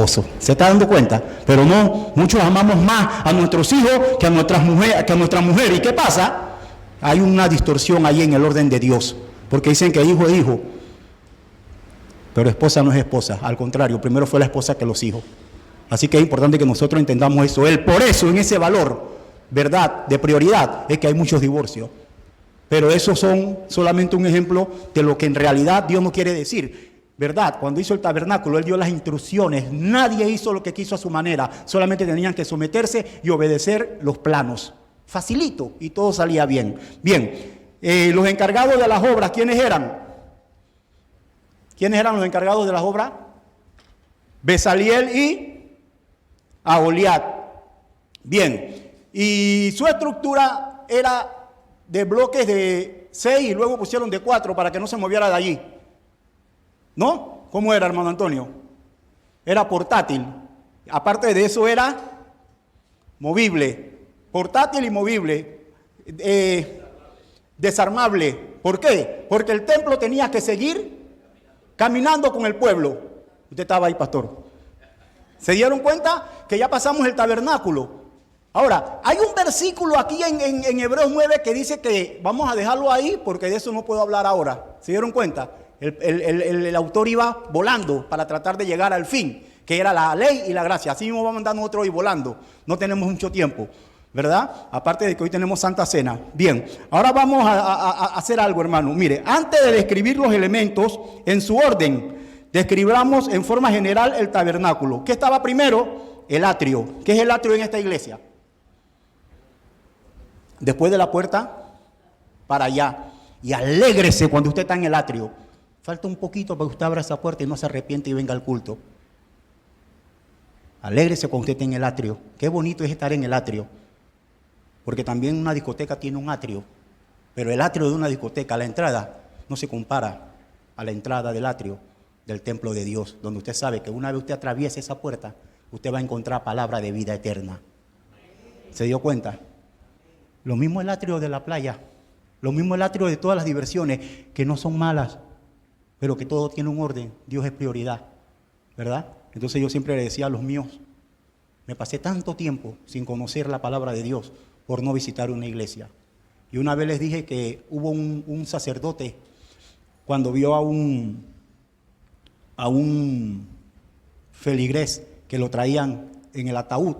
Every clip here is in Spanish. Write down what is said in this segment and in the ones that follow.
esposo. ¿Se está dando cuenta? Pero no, muchos amamos más a nuestros hijos que a nuestra mujer. ¿Y qué pasa? Hay una distorsión ahí en el orden de Dios, porque dicen que hijo es hijo, pero esposa no es esposa. Al contrario, primero fue la esposa que los hijos. Así que es importante que nosotros entendamos eso. Por eso, en ese valor, ¿verdad?, de prioridad, es que hay muchos divorcios. Pero esos son solamente un ejemplo de lo que en realidad Dios no quiere decir, ¿verdad? Cuando hizo el tabernáculo, Él dio las instrucciones. Nadie hizo lo que quiso a su manera. Solamente tenían que someterse y obedecer los planos. Facilito, y todo salía bien. Bien, los encargados de las obras, ¿quiénes eran? ¿Quiénes eran los encargados de las obras? Bezaliel y Aholiab. Bien, y su estructura era de bloques de 6 y luego pusieron de 4 para que no se moviera de allí. ¿No? ¿Cómo era, hermano Antonio? Era portátil. Aparte de eso era movible. Portátil y movible. Desarmable. ¿Por qué? Porque el templo tenía que seguir caminando con el pueblo. Usted estaba ahí, pastor. ¿Se dieron cuenta que ya pasamos el tabernáculo? Ahora, hay un versículo aquí en Hebreos 9 que dice que vamos a dejarlo ahí porque de eso no puedo hablar ahora. ¿Se dieron cuenta? El autor iba volando para tratar de llegar al fin, que era la ley y la gracia. Así mismo vamos andando nosotros hoy volando. No tenemos mucho tiempo, ¿verdad? Aparte de que hoy tenemos Santa Cena. Bien, ahora vamos a hacer algo, hermano. Mire, antes de describir los elementos en su orden, describamos en forma general el tabernáculo. ¿Qué estaba primero? El atrio. ¿Qué es el atrio en esta iglesia? Después de la puerta, para allá. Y alégrese cuando usted está en el atrio. Falta un poquito para que usted abra esa puerta y no se arrepiente y venga al culto. Alégrese cuando usted esté en el atrio. Qué bonito es estar en el atrio. Porque también una discoteca tiene un atrio. Pero el atrio de una discoteca, la entrada, no se compara a la entrada del atrio del templo de Dios, donde usted sabe que una vez usted atraviese esa puerta, usted va a encontrar palabra de vida eterna. ¿Se dio cuenta? Lo mismo el atrio de la playa, lo mismo el atrio de todas las diversiones, que no son malas, pero que todo tiene un orden. Dios es prioridad, ¿verdad? Entonces yo siempre le decía a los míos, me pasé tanto tiempo sin conocer la palabra de Dios por no visitar una iglesia. Y una vez les dije que hubo un sacerdote, cuando vio a un feligrés que lo traían en el ataúd,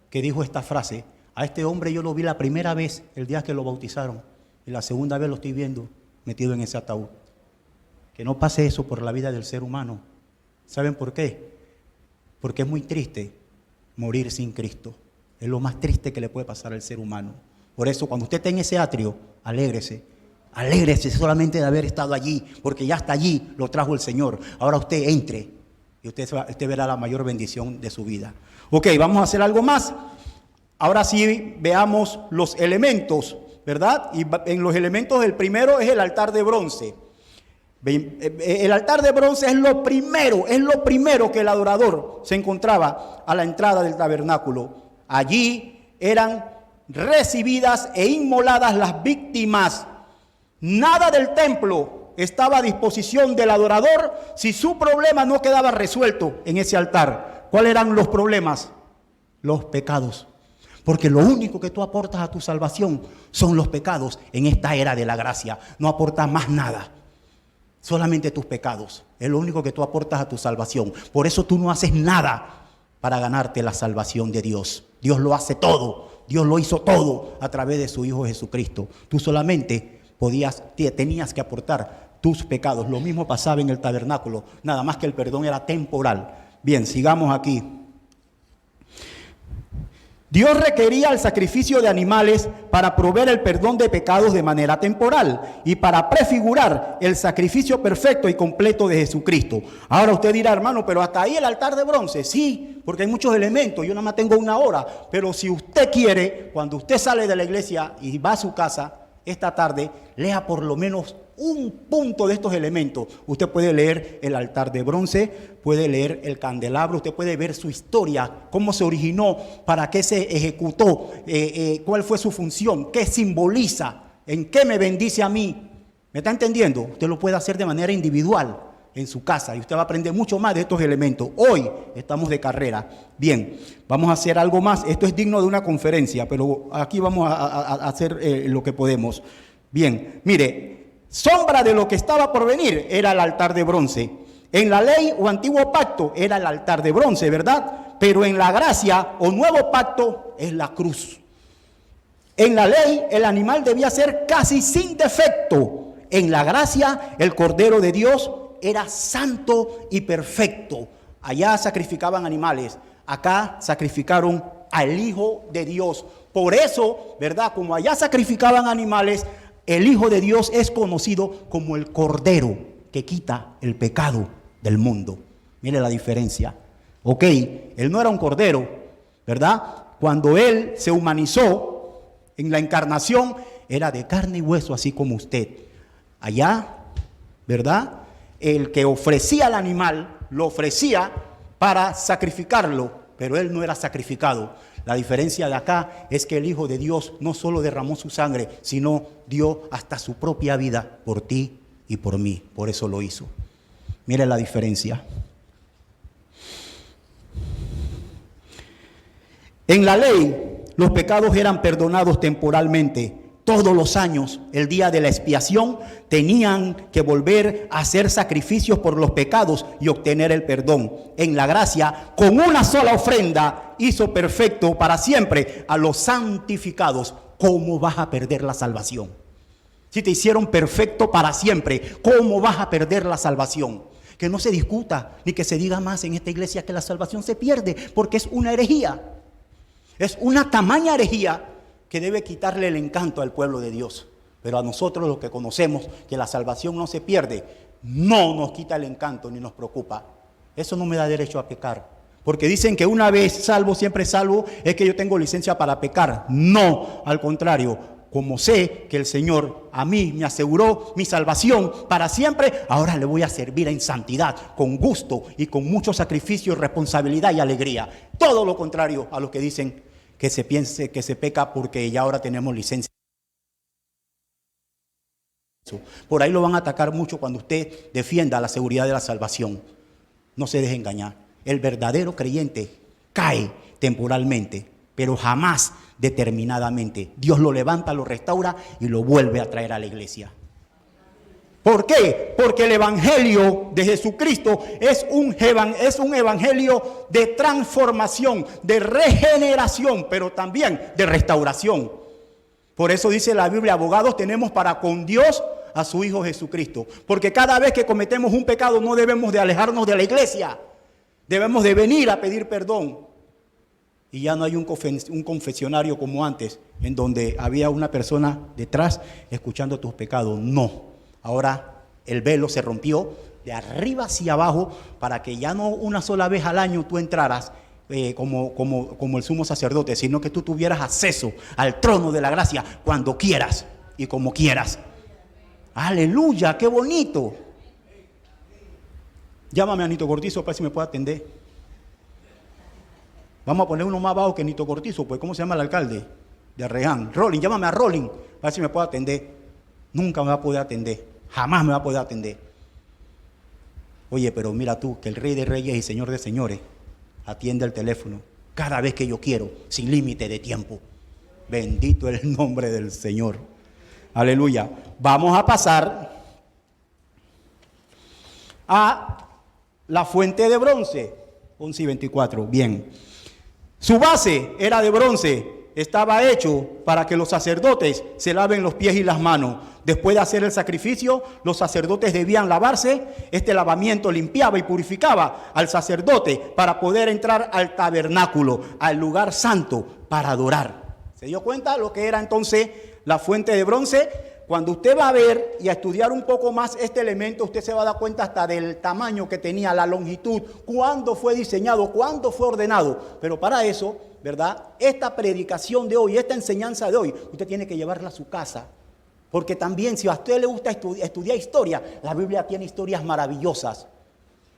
que dijo esta frase: a este hombre yo lo vi la primera vez el día que lo bautizaron y la segunda vez lo estoy viendo metido en ese ataúd. Que no pase eso por la vida del ser humano. ¿Saben por qué? Porque es muy triste morir sin Cristo. Es lo más triste que le puede pasar al ser humano. Por eso, cuando usted esté en ese atrio, alégrese. Alégrese solamente de haber estado allí, porque ya hasta allí lo trajo el Señor. Ahora usted entre y usted verá la mayor bendición de su vida. Ok, vamos a hacer algo más. Ahora sí veamos los elementos, ¿verdad? Y en los elementos el primero es el altar de bronce. El altar de bronce es lo primero que el adorador se encontraba a la entrada del tabernáculo. Allí eran recibidas e inmoladas las víctimas. Nada del templo estaba a disposición del adorador si su problema no quedaba resuelto en ese altar. ¿Cuáles eran los problemas? Los pecados. Porque lo único que tú aportas a tu salvación son los pecados en esta era de la gracia. No aportas más nada. Solamente tus pecados. Es lo único que tú aportas a tu salvación. Por eso tú no haces nada para ganarte la salvación de Dios. Dios lo hace todo. Dios lo hizo todo a través de su Hijo Jesucristo. Tú solamente tenías que aportar tus pecados. Lo mismo pasaba en el tabernáculo. Nada más que el perdón era temporal. Bien, sigamos aquí. Dios requería el sacrificio de animales para proveer el perdón de pecados de manera temporal y para prefigurar el sacrificio perfecto y completo de Jesucristo. Ahora usted dirá, hermano, pero hasta ahí el altar de bronce. Sí, porque hay muchos elementos, yo nada más tengo una hora. Pero si usted quiere, cuando usted sale de la iglesia y va a su casa esta tarde, lea por lo menos un punto de estos elementos. Usted puede leer el altar de bronce, puede leer el candelabro, usted puede ver su historia, cómo se originó, para qué se ejecutó, cuál fue su función, qué simboliza, en qué me bendice a mí. ¿Me está entendiendo? Usted lo puede hacer de manera individual. en su casa y usted va a aprender mucho más de estos elementos. Hoy estamos de carrera. Bien, vamos a hacer algo más. Esto es digno de una conferencia, pero aquí vamos a hacer lo que podemos. Bien, mire, sombra de lo que estaba por venir era el altar de bronce. En la ley o antiguo pacto era el altar de bronce, ¿verdad? Pero en la gracia o nuevo pacto es la cruz. En la ley el animal debía ser casi sin defecto. En la gracia el Cordero de Dios era santo y perfecto. Allá sacrificaban animales, acá sacrificaron al Hijo de Dios. Por eso, ¿verdad? Como allá sacrificaban animales, el Hijo de Dios es conocido como el Cordero que quita el pecado del mundo. Mire la diferencia. Ok, Él no era un cordero, ¿verdad? Cuando Él se humanizó en la encarnación, era de carne y hueso, así como usted. Allá, ¿verdad? El que ofrecía al animal, lo ofrecía para sacrificarlo, pero Él no era sacrificado. La diferencia de acá es que el Hijo de Dios no solo derramó su sangre, sino dio hasta su propia vida por ti y por mí. Por eso lo hizo. Mire la diferencia. En la ley, los pecados eran perdonados temporalmente. Todos los años, el día de la expiación, tenían que volver a hacer sacrificios por los pecados y obtener el perdón. En la gracia, con una sola ofrenda, hizo perfecto para siempre a los santificados. ¿Cómo vas a perder la salvación? Si te hicieron perfecto para siempre, ¿cómo vas a perder la salvación? Que no se discuta ni que se diga más en esta iglesia que la salvación se pierde, porque es una herejía. Es una tamaña herejía que debe quitarle el encanto al pueblo de Dios. Pero a nosotros los que conocemos que la salvación no se pierde, no nos quita el encanto ni nos preocupa. Eso no me da derecho a pecar. Porque dicen que una vez salvo, siempre salvo, es que yo tengo licencia para pecar. No, al contrario. Como sé que el Señor a mí me aseguró mi salvación para siempre, ahora le voy a servir en santidad, con gusto y con mucho sacrificio, responsabilidad y alegría. Todo lo contrario a los que dicen que se piense que se peca porque ya ahora tenemos licencia. Por ahí lo van a atacar mucho cuando usted defienda la seguridad de la salvación. No se deje engañar. El verdadero creyente cae temporalmente, pero jamás determinadamente. Dios lo levanta, lo restaura y lo vuelve a traer a la iglesia. ¿Por qué? Porque el evangelio de Jesucristo es un evangelio de transformación, de regeneración, pero también de restauración. Por eso dice la Biblia, abogados tenemos para con Dios a su Hijo Jesucristo. Porque cada vez que cometemos un pecado no debemos de alejarnos de la iglesia. Debemos de venir a pedir perdón. Y ya no hay un confesionario como antes, en donde había una persona detrás escuchando tus pecados. No. Ahora el velo se rompió de arriba hacia abajo para que ya no una sola vez al año tú entraras como el sumo sacerdote, sino que tú tuvieras acceso al trono de la gracia cuando quieras y como quieras. Aleluya, qué bonito. Llámame a Nito Cortizo para ver si me puede atender. Vamos a poner uno más bajo que Nito Cortizo, pues ¿cómo se llama el alcalde de Arreján? Rolling, llámame a Rolling para ver si me puede atender. Nunca me va a poder atender, jamás me va a poder atender. Oye, pero mira tú, que el Rey de Reyes y Señor de Señores atiende el teléfono cada vez que yo quiero, sin límite de tiempo. Bendito el nombre del Señor. Aleluya. Vamos a pasar a la fuente de bronce. 11:24. Bien. Su base era de bronce. Estaba hecho para que los sacerdotes se laven los pies y las manos. Después de hacer el sacrificio, los sacerdotes debían lavarse. Este lavamiento limpiaba y purificaba al sacerdote para poder entrar al tabernáculo, al lugar santo, para adorar. ¿Se dio cuenta lo que era entonces la fuente de bronce? Cuando usted va a ver y a estudiar un poco más este elemento, usted se va a dar cuenta hasta del tamaño que tenía, la longitud, cuándo fue diseñado, cuándo fue ordenado. Pero para eso, ¿verdad? Esta predicación de hoy, esta enseñanza de hoy, usted tiene que llevarla a su casa. Porque también, si a usted le gusta estudiar historia, la Biblia tiene historias maravillosas,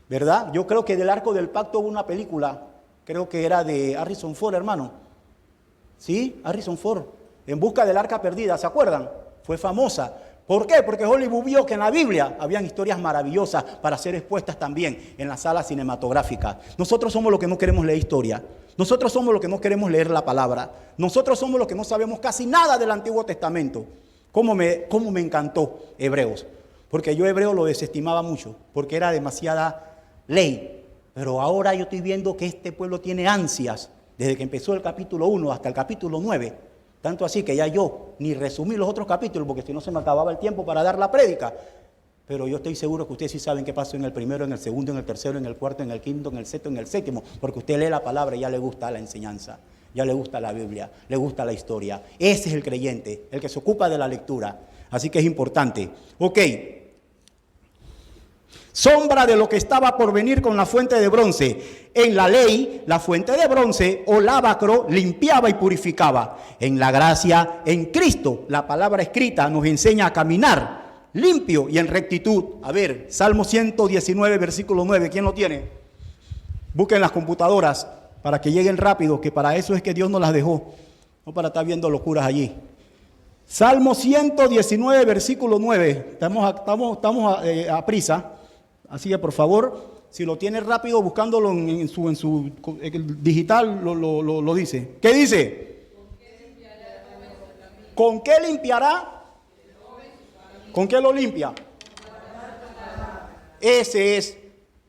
¿verdad? Yo creo que del Arco del Pacto hubo una película, creo que era de Harrison Ford, hermano. ¿Sí? Harrison Ford, En busca del arca perdida, ¿se acuerdan? Fue famosa, ¿Por qué? Porque Hollywood vio que en la Biblia habían historias maravillosas para ser expuestas también en las salas cinematográficas. Nosotros somos los que no queremos leer historia. Nosotros somos los que no queremos leer la palabra. Nosotros somos los que no sabemos casi nada del Antiguo Testamento. ¿Cómo me encantó Hebreos? Porque yo Hebreo lo desestimaba mucho, porque era demasiada ley. Pero ahora yo estoy viendo que este pueblo tiene ansias, desde que empezó el capítulo 1 hasta el capítulo 9. Tanto así que ya yo ni resumí los otros capítulos, porque si no se me acababa el tiempo para dar la prédica. Pero yo estoy seguro que ustedes sí saben qué pasó en el primero, en el segundo, en el tercero, en el cuarto, en el quinto, en el sexto, en el séptimo. Porque usted lee la palabra y ya le gusta la enseñanza, ya le gusta la Biblia, le gusta la historia. Ese es el creyente, el que se ocupa de la lectura. Así que es importante. Ok. Sombra de lo que estaba por venir con la fuente de bronce. En la ley, la fuente de bronce o lavacro limpiaba y purificaba. En la gracia, en Cristo, la palabra escrita nos enseña a caminar limpio y en rectitud. A ver, Salmo 119, versículo 9, ¿quién lo tiene? Busquen las computadoras para que lleguen rápido, que para eso es que Dios nos las dejó, no para estar viendo locuras allí. Salmo 119, versículo 9, estamos a prisa. Así que por favor, si lo tiene rápido buscándolo en su digital, lo dice. ¿Qué dice? ¿Con qué limpiará? ¿Con qué lo limpia? Ese es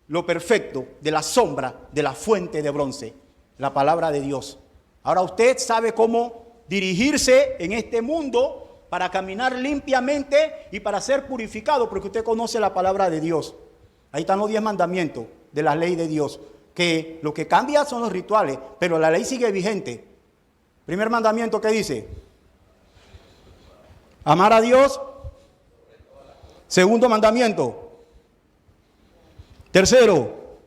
lo perfecto de la sombra de la fuente de bronce, la palabra de Dios. Ahora usted sabe cómo dirigirse en este mundo para caminar limpiamente y para ser purificado, porque usted conoce la palabra de Dios. Ahí están los 10 mandamientos de la ley de Dios, que lo que cambia son los rituales, pero la ley sigue vigente. Primer mandamiento, ¿qué dice? Amar a Dios. Segundo mandamiento. Tercero.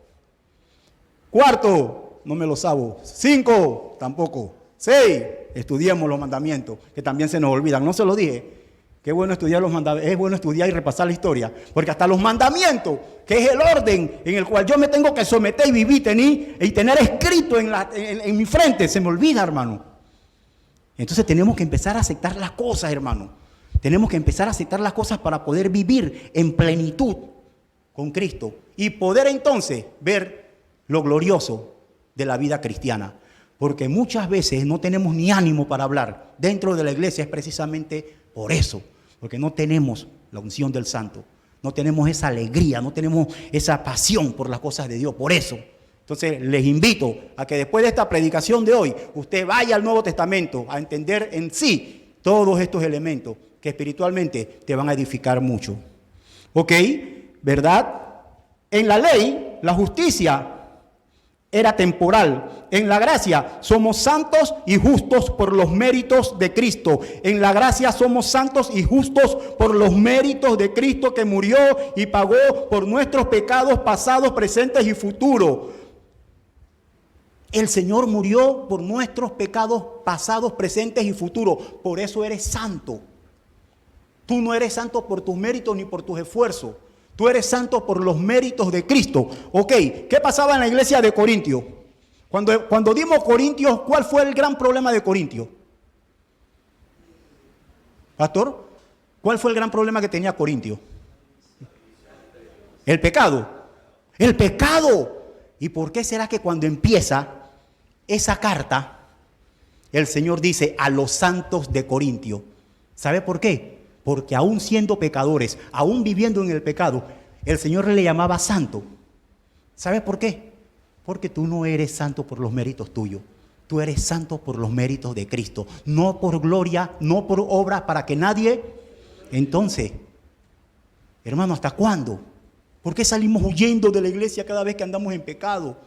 Cuarto, no me lo sabo. 5, tampoco. 6, estudiemos los mandamientos, que también se nos olvidan. No se lo dije. Qué bueno estudiar los mandamientos, es bueno estudiar y repasar la historia, porque hasta los mandamientos, que es el orden en el cual yo me tengo que someter y vivir y tener escrito en mi frente, se me olvida, hermano. Entonces tenemos que empezar a aceptar las cosas, hermano. Tenemos que empezar a aceptar las cosas para poder vivir en plenitud con Cristo y poder entonces ver lo glorioso de la vida cristiana. Porque muchas veces no tenemos ni ánimo para hablar dentro de la iglesia, es precisamente por eso. Porque no tenemos la unción del Santo, no tenemos esa alegría, no tenemos esa pasión por las cosas de Dios, por eso. Entonces les invito a que después de esta predicación de hoy, usted vaya al Nuevo Testamento a entender en sí todos estos elementos que espiritualmente te van a edificar mucho. ¿Ok? ¿Verdad? En la ley, la justicia era temporal. En la gracia somos santos y justos por los méritos de Cristo. En la gracia somos santos y justos por los méritos de Cristo, que murió y pagó por nuestros pecados pasados, presentes y futuros. El Señor murió por nuestros pecados pasados, presentes y futuros. Por eso eres santo. Tú no eres santo por tus méritos ni por tus esfuerzos. Tú eres santo por los méritos de Cristo. Ok, ¿qué pasaba en la iglesia de Corintio? Cuando dimos Corintios, ¿cuál fue el gran problema de Corintio? Pastor, ¿cuál fue el gran problema que tenía Corintio? El pecado. El pecado. ¿Y por qué será que cuando empieza esa carta, el Señor dice a los santos de Corintio? ¿Sabe por qué? Porque aún siendo pecadores, aún viviendo en el pecado, el Señor le llamaba santo. ¿Sabe por qué? Porque tú no eres santo por los méritos tuyos. Tú eres santo por los méritos de Cristo. No por gloria, no por obras para que nadie. Entonces, hermano, ¿hasta cuándo? ¿Por qué salimos huyendo de la iglesia cada vez que andamos en pecado?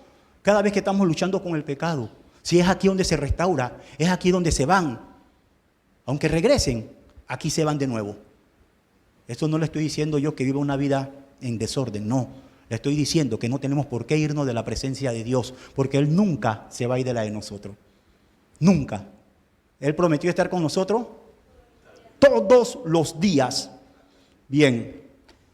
Cada vez que estamos luchando con el pecado. Si es aquí donde se restaura, es aquí donde se van. Aunque regresen, aquí se van de nuevo. Esto no le estoy diciendo yo que viva una vida en desorden, no. Le estoy diciendo que no tenemos por qué irnos de la presencia de Dios, porque Él nunca se va a ir de la de nosotros. Nunca. Él prometió estar con nosotros todos los días. Bien,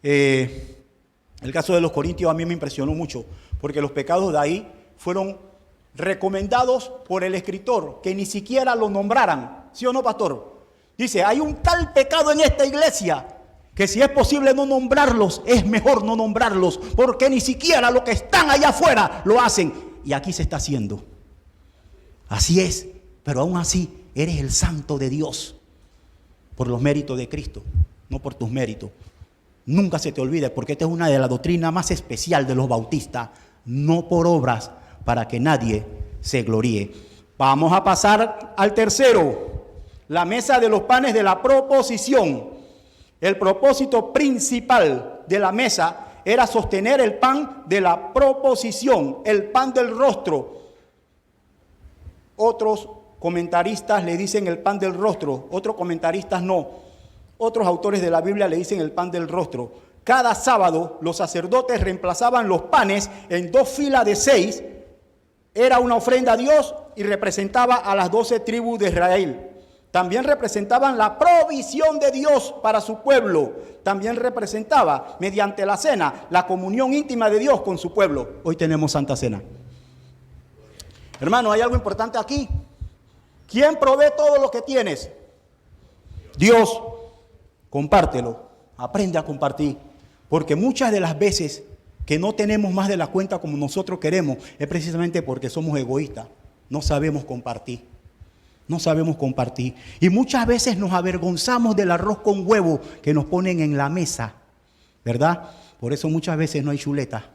el caso de los corintios a mí me impresionó mucho, porque los pecados de ahí fueron recomendados por el escritor, que ni siquiera lo nombraran. ¿Sí o no, pastor? Dice, hay un tal pecado en esta iglesia, que si es posible no nombrarlos, es mejor no nombrarlos, porque ni siquiera los que están allá afuera lo hacen. Y aquí se está haciendo. Así es, pero aún así eres el santo de Dios por los méritos de Cristo, no por tus méritos. Nunca se te olvide, porque esta es una de las doctrinas más especial de los bautistas, no por obras, para que nadie se gloríe. Vamos a pasar al tercero, la mesa de los panes de la proposición. El propósito principal de la mesa era sostener el pan de la proposición, el pan del rostro. Otros comentaristas le dicen el pan del rostro, otros comentaristas no. Otros autores de la Biblia le dicen el pan del rostro. Cada sábado los sacerdotes reemplazaban los panes en 2 filas de 6. Era una ofrenda a Dios y representaba a las 12 tribus de Israel. También representaban la provisión de Dios para su pueblo. También representaba, mediante la cena, la comunión íntima de Dios con su pueblo. Hoy tenemos Santa Cena. Hermano, hay algo importante aquí. ¿Quién provee todo lo que tienes? Dios. Compártelo. Aprende a compartir. Porque muchas de las veces que no tenemos más de la cuenta como nosotros queremos, es precisamente porque somos egoístas. No sabemos compartir. No sabemos compartir. Y muchas veces nos avergonzamos del arroz con huevo que nos ponen en la mesa, ¿verdad? Por eso muchas veces no hay chuleta,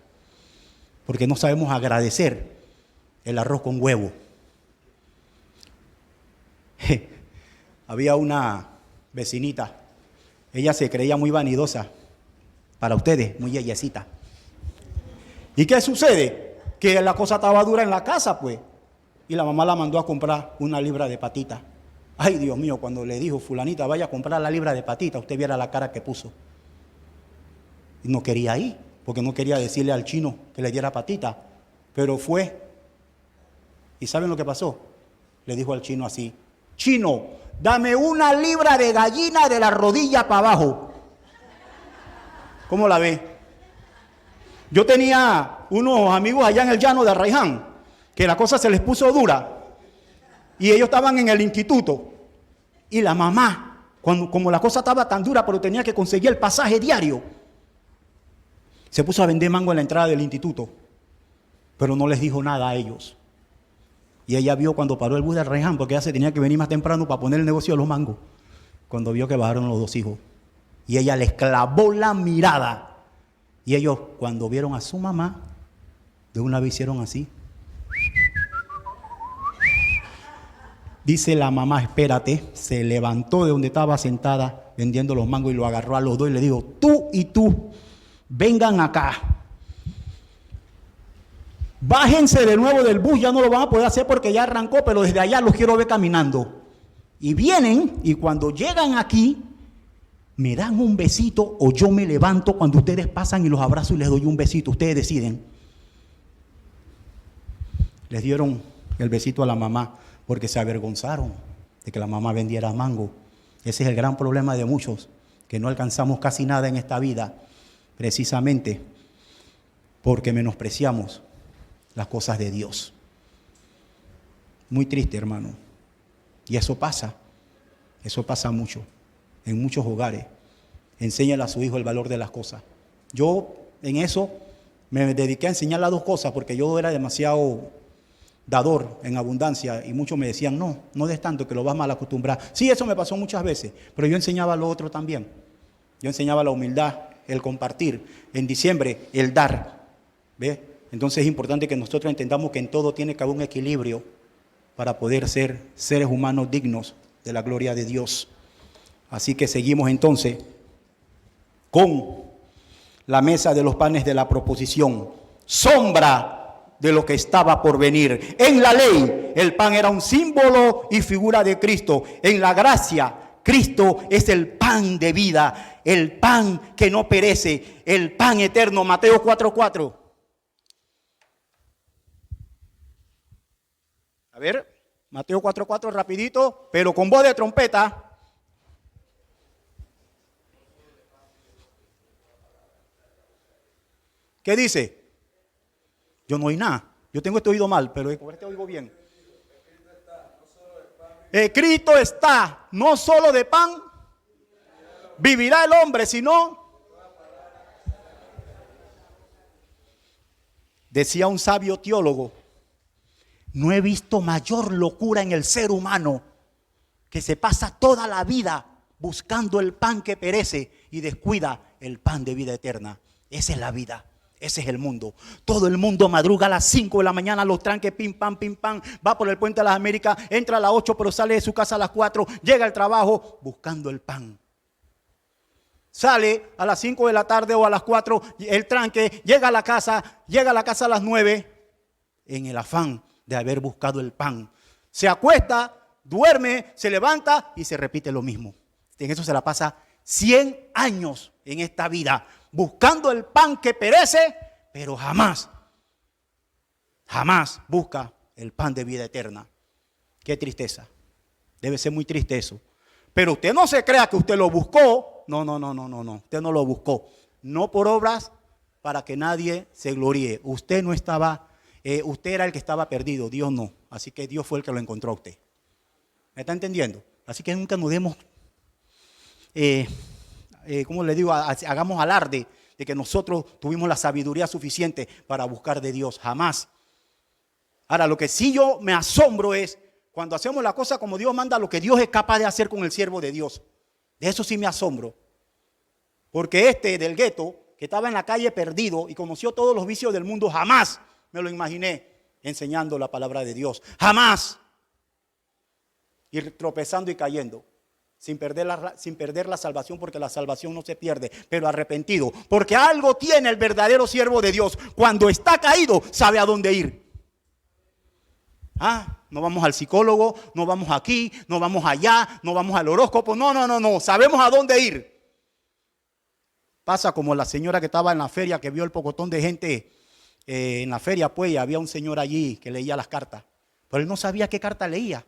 porque no sabemos agradecer el arroz con huevo. Había una vecinita, ella se creía muy vanidosa, para ustedes, muy yeyecita. ¿Y qué sucede? Que la cosa estaba dura en la casa, pues. Y la mamá la mandó a comprar 1 libra de patita. Ay, Dios mío, cuando le dijo, fulanita, vaya a comprar la libra de patita, usted viera la cara que puso. Y no quería ir, porque no quería decirle al chino que le diera patita. Pero fue. ¿Y saben lo que pasó? Le dijo al chino así, chino, dame 1 libra de gallina de la rodilla para abajo. ¿Cómo la ve? Yo tenía unos amigos allá en el llano de Arraiján, que la cosa se les puso dura, y ellos estaban en el instituto, y la mamá, como la cosa estaba tan dura, pero tenía que conseguir el pasaje diario, se puso a vender mango en la entrada del instituto, pero no les dijo nada a ellos. Y ella vio cuando paró el bus de Arraiján, porque ella se tenía que venir más temprano para poner el negocio de los mangos, cuando vio que bajaron los 2 hijos, y ella les clavó la mirada, y ellos cuando vieron a su mamá, de una vez hicieron así. Dice la mamá, espérate, se levantó de donde estaba sentada vendiendo los mangos y lo agarró a los 2 y le dijo, tú y tú, vengan acá. Bájense de nuevo del bus, ya no lo van a poder hacer porque ya arrancó, pero desde allá los quiero ver caminando. Y vienen y cuando llegan aquí, me dan un besito o yo me levanto cuando ustedes pasan y los abrazo y les doy un besito, ustedes deciden. Les dieron el besito a la mamá porque se avergonzaron de que la mamá vendiera mango. Ese es el gran problema de muchos, que no alcanzamos casi nada en esta vida, precisamente porque menospreciamos las cosas de Dios. Muy triste, hermano. Y eso pasa mucho, en muchos hogares. Enséñale a su hijo el valor de las cosas. Yo en eso me dediqué a enseñar las 2 cosas porque yo era demasiado dador en abundancia y muchos me decían, no des tanto que lo vas mal a acostumbrar. Sí, eso me pasó muchas veces, pero yo enseñaba lo otro también. Yo enseñaba la humildad, el compartir, en diciembre el dar. ¿Ve? Entonces es importante que nosotros entendamos que en todo tiene que haber un equilibrio para poder ser seres humanos dignos de la gloria de Dios. Así que seguimos entonces con la mesa de los panes de la proposición, sombra de lo que estaba por venir. En la ley, el pan era un símbolo y figura de Cristo. En la gracia, Cristo es el pan de vida, el pan que no perece, el pan eterno. Mateo 4:4. A ver, Mateo 4:4 rapidito, pero con voz de trompeta. ¿Qué dice? Yo no oí nada. Yo tengo este oído mal, pero con este oigo bien. Cristo está no solo de pan, Vivirá el hombre, si no. Decía un sabio teólogo, no he visto mayor locura en el ser humano que se pasa toda la vida buscando el pan que perece y descuida el pan de vida eterna. Esa es la vida. Ese es el mundo. Todo el mundo madruga a las 5 de la mañana, los tranques, pim, pam, va por el puente de las Américas, entra a las 8, pero sale de su casa a las 4, llega al trabajo buscando el pan. Sale a las 5 de la tarde o a las 4, el tranque, llega a la casa a las 9, en el afán de haber buscado el pan. Se acuesta, duerme, se levanta y se repite lo mismo. En eso se la pasa 100 años en esta vida, buscando el pan que perece, pero jamás busca el pan de vida eterna. Qué tristeza. Debe ser muy triste eso. Pero usted no se crea que usted lo buscó. No. Usted no lo buscó. No por obras para que nadie se gloríe. Usted no estaba, usted era el que estaba perdido. Dios no. Así que Dios fue el que lo encontró a usted. ¿Me está entendiendo? Así que nunca nos demos, ¿cómo le digo? Hagamos alarde de que nosotros tuvimos la sabiduría suficiente para buscar de Dios. Jamás. Ahora, lo que sí yo me asombro es cuando hacemos la cosa como Dios manda, lo que Dios es capaz de hacer con el siervo de Dios. De eso sí me asombro. Porque este del gueto, que estaba en la calle perdido y conoció todos los vicios del mundo, jamás me lo imaginé enseñando la palabra de Dios. Jamás. Ir tropezando y cayendo. Sin perder la salvación, porque la salvación no se pierde, pero arrepentido. Porque algo tiene el verdadero siervo de Dios. Cuando está caído, sabe a dónde ir. No vamos al psicólogo, no vamos aquí, no vamos allá, no vamos al horóscopo. No. Sabemos a dónde ir. Pasa como la señora que estaba en la feria, que vio el pocotón de gente en la feria, pues, y había un señor allí que leía las cartas. Pero él no sabía qué carta leía.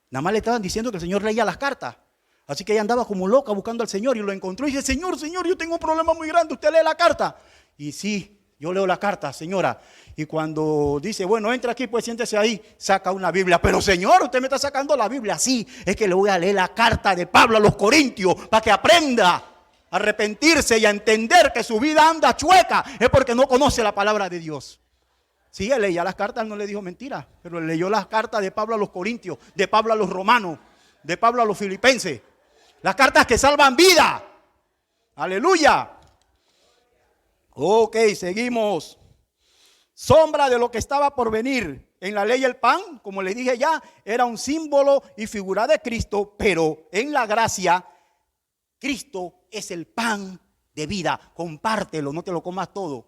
Nada más le estaban diciendo que el señor leía las cartas. Así que ella andaba como loca buscando al Señor y lo encontró y dice, Señor, yo tengo un problema muy grande, ¿usted lee la carta? Y sí, yo leo la carta, señora. Y cuando dice, bueno, entra aquí, pues siéntese ahí, saca una Biblia. Pero Señor, usted me está sacando la Biblia. Sí, es que le voy a leer la carta de Pablo a los Corintios para que aprenda a arrepentirse y a entender que su vida anda chueca. Es porque no conoce la palabra de Dios. Sí, él leía las cartas, no le dijo mentira, pero leyó las cartas de Pablo a los Corintios, de Pablo a los romanos, de Pablo a los filipenses. Las cartas que salvan vida. Aleluya. Ok, seguimos. Sombra de lo que estaba por venir. En la ley el pan, como les dije ya, era un símbolo y figura de Cristo, pero en la gracia, Cristo es el pan de vida. Compártelo, no te lo comas todo.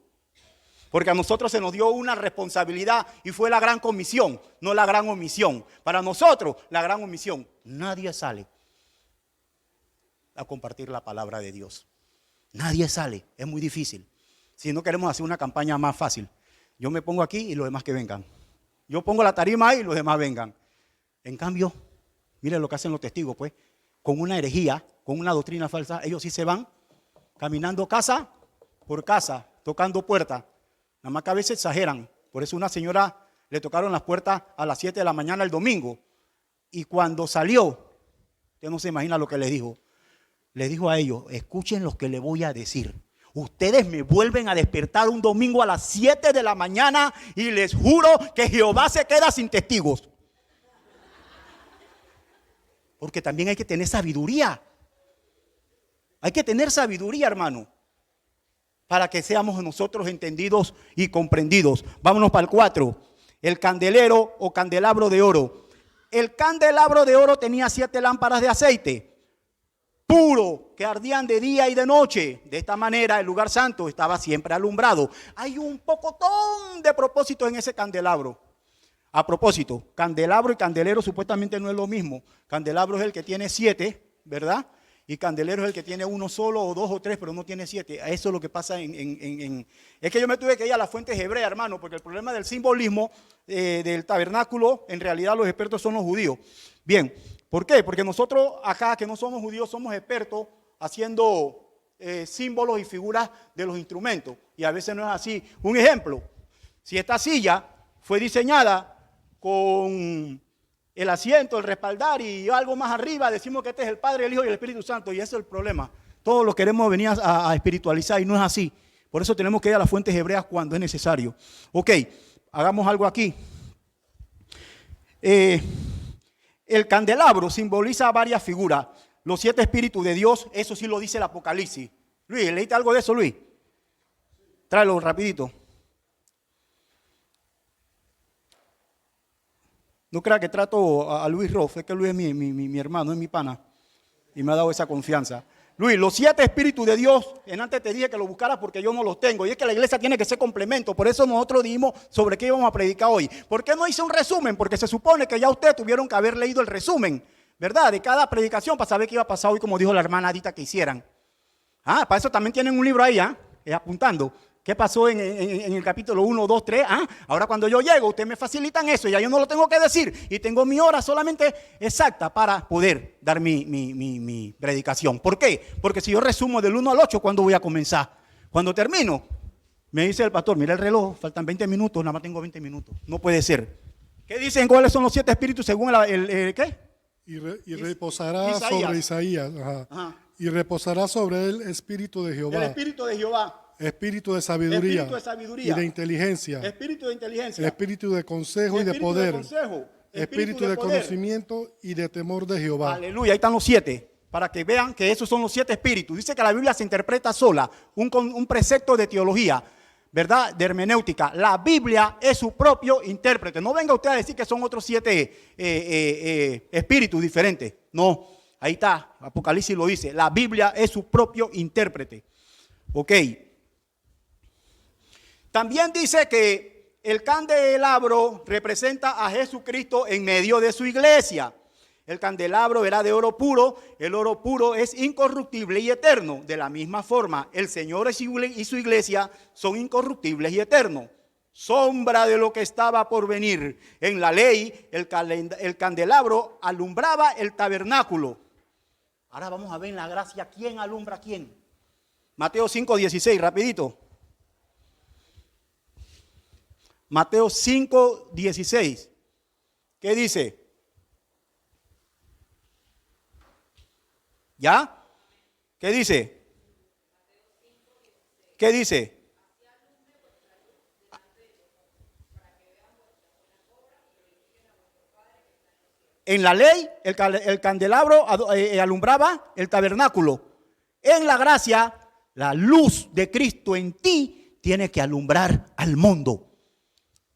Porque a nosotros se nos dio una responsabilidad y fue la gran comisión, no la gran omisión. Para nosotros, la gran omisión. Nadie sale a compartir la palabra de Dios. Nadie sale, es muy difícil. Si no queremos hacer una campaña más fácil, yo me pongo aquí y los demás que vengan. Yo pongo la tarima ahí y los demás vengan. En cambio, miren lo que hacen los testigos, pues, con una herejía, con una doctrina falsa, ellos sí se van caminando casa por casa, tocando puertas. Nada más que a veces exageran. Por eso una señora le tocaron las puertas a las 7 de la mañana el domingo. Y cuando salió, usted no se imagina lo que les dijo. Les dijo a ellos, escuchen lo que les voy a decir. Ustedes me vuelven a despertar un domingo a las 7 de la mañana y les juro que Jehová se queda sin testigos. Porque también hay que tener sabiduría. Hay que tener sabiduría, hermano, para que seamos nosotros entendidos y comprendidos. Vámonos para el 4. El candelero o candelabro de oro. El candelabro de oro tenía 7 lámparas de aceite puro que ardían de día y de noche. De esta manera el lugar santo estaba siempre alumbrado. Hay un pocotón de propósito en ese candelabro. A propósito, candelabro y candelero supuestamente no es lo mismo. Candelabro es el que tiene 7, ¿verdad? Y candelero es el que tiene uno solo o 2 o 3, pero no tiene 7. Eso es lo que pasa Es que yo me tuve que ir a las fuentes hebreas, hermano, porque el problema del simbolismo del tabernáculo, en realidad los expertos son los judíos. Bien, ¿por qué? Porque nosotros acá, que no somos judíos, somos expertos haciendo símbolos y figuras de los instrumentos. Y a veces no es así. Un ejemplo, si esta silla fue diseñada con el asiento, el respaldar y algo más arriba, decimos que este es el Padre, el Hijo y el Espíritu Santo, y ese es el problema. Todos lo queremos venir a espiritualizar y no es así. Por eso tenemos que ir a las fuentes hebreas cuando es necesario. Ok, hagamos algo aquí. El candelabro simboliza varias figuras. Los 7 espíritus de Dios, eso sí lo dice el Apocalipsis. Luis, ¿leíste algo de eso, Luis? Tráelo rapidito. No crea que trato a Luis Roff, es que Luis es mi hermano, es mi pana. Y me ha dado esa confianza. Luis, los 7 espíritus de Dios, en antes te dije que los buscaras porque yo no los tengo. Y es que la iglesia tiene que ser complemento. Por eso nosotros dijimos sobre qué íbamos a predicar hoy. ¿Por qué no hice un resumen? Porque se supone que ya ustedes tuvieron que haber leído el resumen, ¿verdad? De cada predicación para saber qué iba a pasar hoy, como dijo la hermana Adita que hicieran. Para eso también tienen un libro ahí, apuntando. ¿Qué pasó en el capítulo 1, 2, 3? Ahora cuando yo llego, ustedes me facilitan eso, ya yo no lo tengo que decir. Y tengo mi hora solamente exacta para poder dar mi predicación. ¿Por qué? Porque si yo resumo del 1 al 8, ¿cuándo voy a comenzar? Cuando termino, me dice el pastor, mira el reloj, faltan 20 minutos, nada más tengo 20 minutos. No puede ser. ¿Qué dicen? ¿Cuáles son los 7 espíritus según qué? Y reposará sobre Isaías. Ajá. Y reposará sobre él espíritu de Jehová. El espíritu de Jehová. Espíritu de sabiduría, y de inteligencia, espíritu de consejo y de poder, espíritu de conocimiento y de temor de Jehová. Aleluya, ahí están los 7, para que vean que esos son los 7 espíritus. Dice que la Biblia se interpreta sola, un precepto de teología, ¿verdad? De hermenéutica. La Biblia es su propio intérprete. No venga usted a decir que son otros 7 espíritus diferentes. No, ahí está, Apocalipsis lo dice. La Biblia es su propio intérprete. Ok. También dice que el candelabro representa a Jesucristo en medio de su iglesia. El candelabro era de oro puro. El oro puro es incorruptible y eterno. De la misma forma, el Señor y su iglesia son incorruptibles y eternos. Sombra de lo que estaba por venir. En la ley, el candelabro alumbraba el tabernáculo. Ahora vamos a ver en la gracia quién alumbra a quién. Mateo 5:16, rapidito. Mateo 5:16. ¿Qué dice? ¿Ya? ¿Qué dice? ¿Qué dice? En la ley, el candelabro alumbraba el tabernáculo. En la gracia, la luz de Cristo en ti tiene que alumbrar al mundo.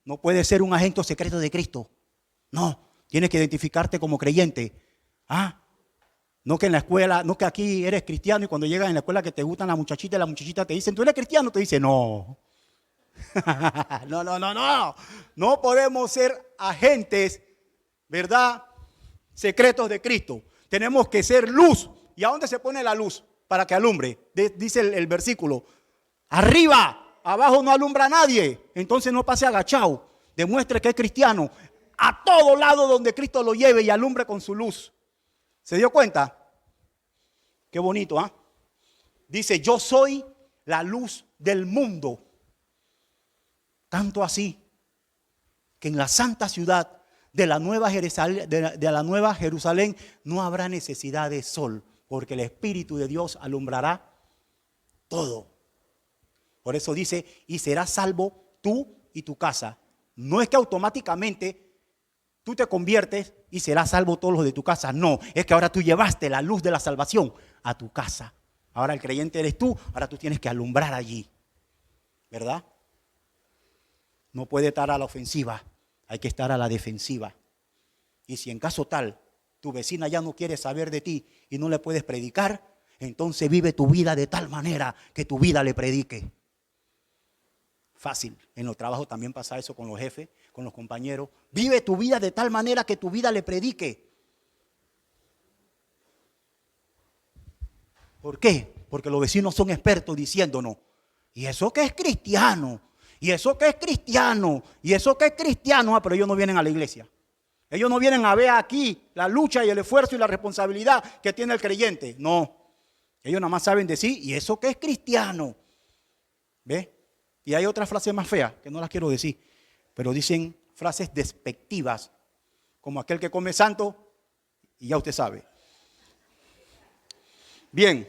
No puedes ser un agente secreto de Cristo. No, tienes que identificarte como creyente. No que en la escuela, no que aquí eres cristiano y cuando llegas en la escuela que te gustan las muchachitas y las muchachitas te dicen, ¿tú eres cristiano? Te dicen, no. No. No podemos ser agentes, ¿verdad? Secretos de Cristo. Tenemos que ser luz. ¿Y a dónde se pone la luz? Para que alumbre. Dice el versículo. Arriba. Abajo no alumbra a nadie, entonces no pase agachado, demuestre que es cristiano, a todo lado donde Cristo lo lleve y alumbre con su luz. ¿Se dio cuenta? Qué bonito, Dice, yo soy la luz del mundo. Tanto así que en la santa ciudad de la nueva Jerusalén no habrá necesidad de sol, porque el Espíritu de Dios alumbrará todo. Por eso dice, y serás salvo tú y tu casa. No es que automáticamente tú te conviertes y serás salvo todos los de tu casa. No, es que ahora tú llevaste la luz de la salvación a tu casa. Ahora el creyente eres tú, ahora tú tienes que alumbrar allí. ¿Verdad? No puede estar a la ofensiva, hay que estar a la defensiva. Y si en caso tal, tu vecina ya no quiere saber de ti y no le puedes predicar, entonces vive tu vida de tal manera que tu vida le predique. Fácil, en los trabajos también pasa eso con los jefes, con los compañeros. Vive tu vida de tal manera que tu vida le predique. ¿Por qué? Porque los vecinos son expertos diciéndonos, ¿y eso qué es cristiano? ¿Y eso qué es cristiano? ¿Y eso qué es cristiano? Pero ellos no vienen a la iglesia. Ellos no vienen a ver aquí la lucha y el esfuerzo y la responsabilidad que tiene el creyente. No, ellos nada más saben decir, ¿y eso qué es cristiano? ¿Ve? Y hay otras frases más feas, que no las quiero decir, pero dicen frases despectivas, como aquel que come santo, y ya usted sabe. Bien,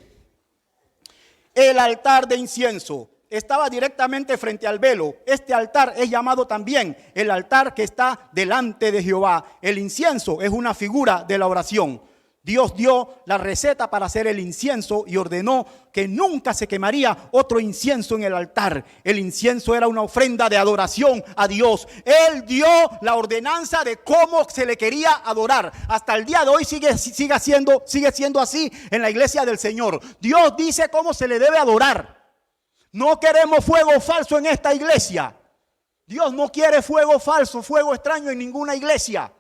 el altar de incienso estaba directamente frente al velo. Este altar es llamado también el altar que está delante de Jehová. El incienso es una figura de la oración. Dios dio la receta para hacer el incienso y ordenó que nunca se quemaría otro incienso en el altar. El incienso era una ofrenda de adoración a Dios. Él dio la ordenanza de cómo se le quería adorar. Hasta el día de hoy sigue siendo así en la iglesia del Señor. Dios dice cómo se le debe adorar. No queremos fuego falso en esta iglesia. Dios no quiere fuego falso, fuego extraño en ninguna iglesia.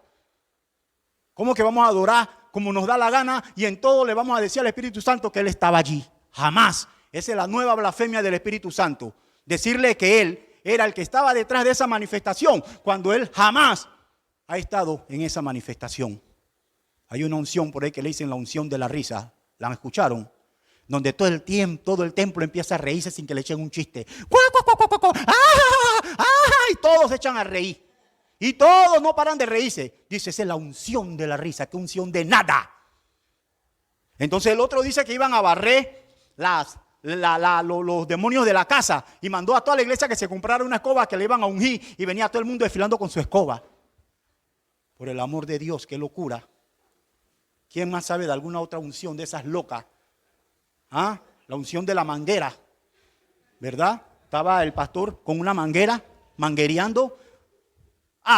¿Cómo que vamos a adorar como nos da la gana y en todo le vamos a decir al Espíritu Santo que Él estaba allí? Jamás. Esa es la nueva blasfemia del Espíritu Santo. Decirle que Él era el que estaba detrás de esa manifestación cuando Él jamás ha estado en esa manifestación. Hay una unción por ahí que le dicen la unción de la risa. ¿La escucharon? Donde todo el templo empieza a reírse sin que le echen un chiste. Y todos se echan a reír. Y todos no paran de reírse. Dice, esa es la unción de la risa. ¿Qué unción de nada? Entonces el otro dice que iban a barrer los demonios de la casa. Y mandó a toda la iglesia que se comprara una escoba que le iban a ungir. Y venía todo el mundo desfilando con su escoba. Por el amor de Dios, qué locura. ¿Quién más sabe de alguna otra unción de esas locas? ¿Ah? La unción de la manguera. ¿Verdad? Estaba el pastor con una manguera, manguereando.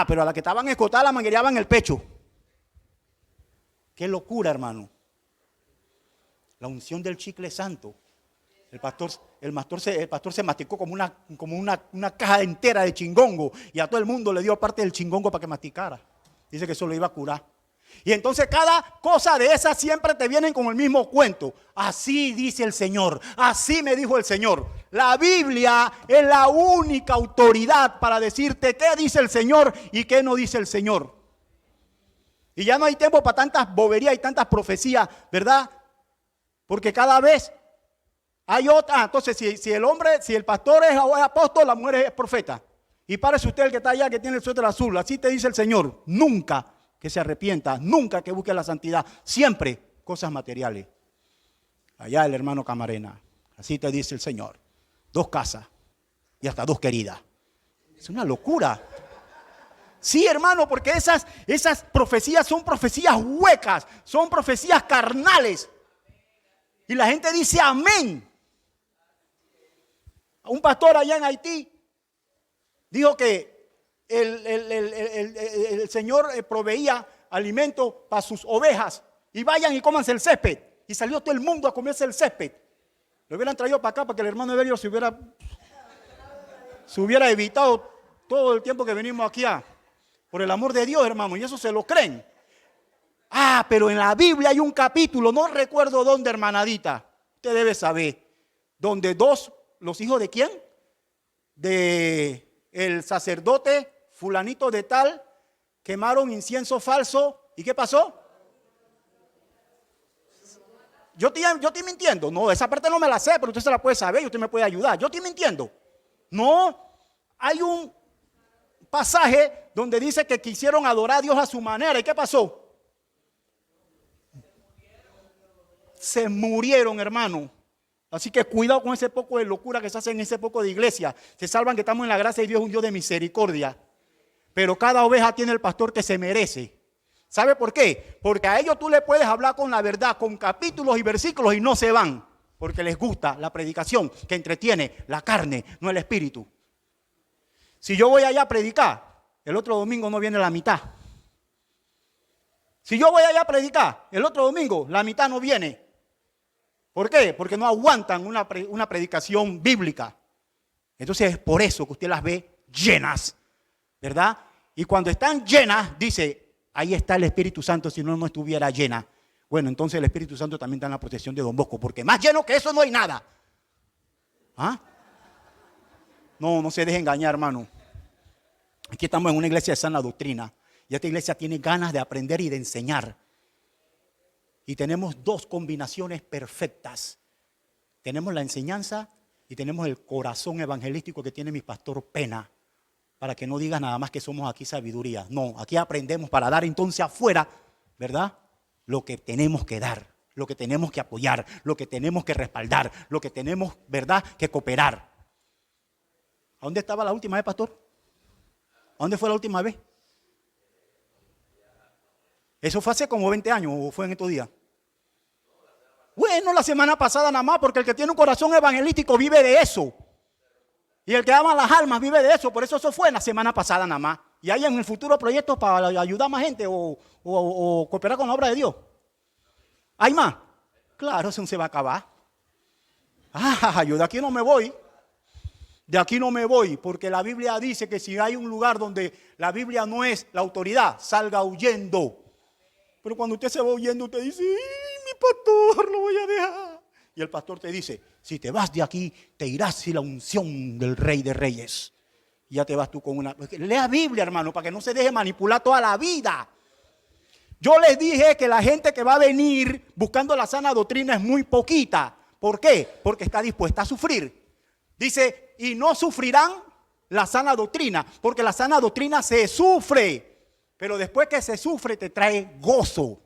Pero a la que estaban escotada la manguereaban en el pecho. Qué locura, hermano. La unción del chicle santo. El pastor se masticó como una caja entera de chingongo. Y a todo el mundo le dio parte del chingongo para que masticara. Dice que eso lo iba a curar. Y entonces cada cosa de esas siempre te vienen con el mismo cuento. Así dice el Señor, así me dijo el Señor. La Biblia es la única autoridad para decirte qué dice el Señor y qué no dice el Señor. Y ya no hay tiempo para tantas boberías y tantas profecías, ¿verdad? Porque cada vez hay otra. Entonces si el pastor es apóstol, la mujer es profeta. Y párese usted el que está allá que tiene el suéter azul, así te dice el Señor. Nunca que se arrepienta, nunca que busque la santidad, siempre cosas materiales. Allá el hermano Camarena, así te dice el Señor, 2 casas y hasta 2 queridas. Es una locura. Sí, hermano, porque esas profecías son profecías huecas, son profecías carnales. Y la gente dice amén. Un pastor allá en Haití dijo que el Señor proveía alimento para sus ovejas y vayan y cómanse el césped. Y salió todo el mundo a comerse el césped. Lo hubieran traído para acá para que el hermano Evelio se hubiera evitado todo el tiempo que venimos aquí. Por el amor de Dios, hermano, y eso se lo creen. Pero en la Biblia hay un capítulo, no recuerdo dónde, hermanadita. Usted debe saber. Donde los hijos de ¿quién? De el sacerdote fulanito de tal, quemaron incienso falso. ¿Y qué pasó? Yo estoy mintiendo. No, esa parte no me la sé, pero usted se la puede saber y usted me puede ayudar. Yo estoy mintiendo. No, hay un pasaje donde dice que quisieron adorar a Dios a su manera. ¿Y qué pasó? Se murieron, hermano. Así que cuidado con ese poco de locura que se hace en ese poco de iglesia. Se salvan que estamos en la gracia de Dios, un Dios de misericordia. Pero cada oveja tiene el pastor que se merece. ¿Sabe por qué? Porque a ellos tú le puedes hablar con la verdad, con capítulos y versículos y no se van. Porque les gusta la predicación que entretiene la carne, no el espíritu. Si yo voy allá a predicar, el otro domingo no viene la mitad. Si yo voy allá a predicar, el otro domingo la mitad no viene. ¿Por qué? Porque no aguantan una predicación bíblica. Entonces es por eso que usted las ve llenas, ¿verdad? Y cuando están llenas, dice, ahí está el Espíritu Santo, si no estuviera llena. Bueno, entonces el Espíritu Santo también está en la protección de Don Bosco, porque más lleno que eso no hay nada. No se deje engañar, hermano. Aquí estamos en una iglesia de sana doctrina. Y esta iglesia tiene ganas de aprender y de enseñar. Y tenemos 2 combinaciones perfectas. Tenemos la enseñanza y tenemos el corazón evangelístico que tiene mi pastor Pena. Para que no digas nada más que somos aquí sabiduría. No, aquí aprendemos para dar entonces afuera, ¿verdad? Lo que tenemos que dar. lo que tenemos que apoyar, lo que tenemos que respaldar, lo que tenemos, ¿verdad?, que cooperar. ¿A dónde estaba la última vez, pastor? ¿A dónde fue la última vez? ¿Eso fue hace como 20 años o fue en estos días? Bueno, la semana pasada nada más, porque el que tiene un corazón evangelístico vive de eso. Y el que ama las almas vive de eso. Por eso fue en la semana pasada nada más. Y hay en el futuro proyectos para ayudar a más gente o cooperar con la obra de Dios. ¿Hay más? Claro, eso se va a acabar. Yo de aquí no me voy. De aquí no me voy, porque la Biblia dice que si hay un lugar donde la Biblia no es la autoridad, salga huyendo. Pero cuando usted se va huyendo, usted dice, mi pastor, lo voy a dejar. Y el pastor te dice, si te vas de aquí, te irás sin la unción del Rey de Reyes. Y ya te vas tú con una... Lea Biblia, hermano, para que no se deje manipular toda la vida. Yo les dije que la gente que va a venir buscando la sana doctrina es muy poquita. ¿Por qué? Porque está dispuesta a sufrir. Dice, y no sufrirán la sana doctrina, porque la sana doctrina se sufre. Pero después que se sufre, te trae gozo.